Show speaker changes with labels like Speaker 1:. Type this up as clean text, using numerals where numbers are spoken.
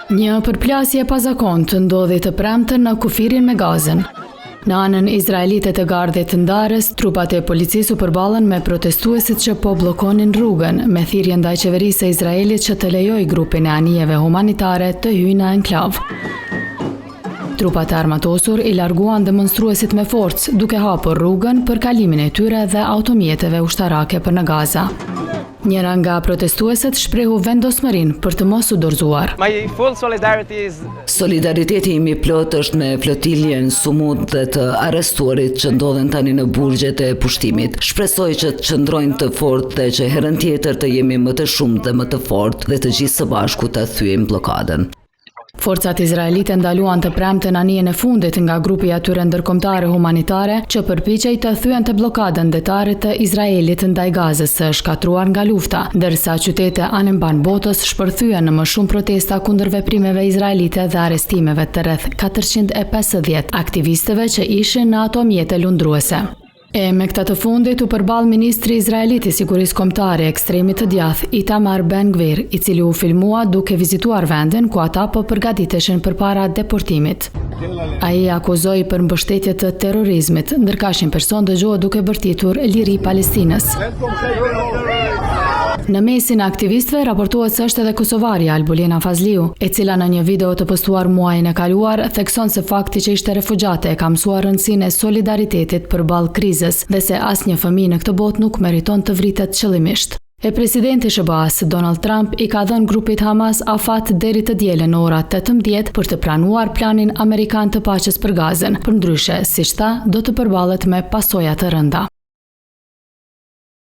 Speaker 1: Një përplasje pa zakon të ndodhi të premten në kufirin me Gazën. Në anën izraelite të Gardit të Ndarës, trupat e policisë u përballën me protestuesit që po bllokonin rrugën, me thirrje ndaj qeverisë së Izraelit që të lejojë grupin e anijeve humanitare të hyjë në enklav. Trupat e armatosur i larguan demonstruesit me forcë, duke hapur rrugën për kalimin e tyre dhe automjeteve ushtarake për në Gaza. Njëra nga protestuesit shprehu vendosmërinë për të mos u dorëzuar.
Speaker 2: Solidariteti im i plot është me flotiljen Sumud dhe të arrestuarit që ndodhen tani në burgjet e pushtimit. Shpresoj që të qëndrojnë të fortë dhe që herën tjetër të jemi më të shumë dhe më të fortë dhe të gjithë së bashku të thyejmë bllokadën.
Speaker 1: Forcat izraelite ndaluan të premten anijen e fundit nga grupi atyre ndërkombëtare humanitare që përpiqej të thyen të bllokadën detare të Izraelit ndaj Gazës së shkatruar nga lufta, ndërsa qytete anë botës shpërthyen në më shumë protesta kundër veprimeve izraelite dhe arrestimeve të rreth 450 aktivistëve që ishin në ato mjete lundruese. E me këta të fundit u përball ministri izraelit i sigurisë kombëtare ekstremit të djathtë Itamar Ben-Gvir, i cili u filmua duke vizituar vendin ku ata po përgatiteshin përpara deportimit. Ai akuzoi për mbështetje të terrorizmit, ndërkaq një person dëgjohet duke bërtitur liri Palestinës. Në mesin e aktivistëve raportohet se është edhe kosovarja Albulina Fazliu, e cila në një video të postuar muajin e kaluar thekson se fakti që ishte refugjate e ka mësuar rëndësinë e solidaritetit përballë krizës dhe se asnjë fëmijë në këtë botë nuk meriton të vritet qëllimisht. E presidenti SBA-s Donald Trump i ka dhënë grupit Hamas afat deri të dielën në orat 18 për të pranuar planin amerikan të paqes për Gazën, përndryshe, siç tha, do të përballet me pasoja të rënda.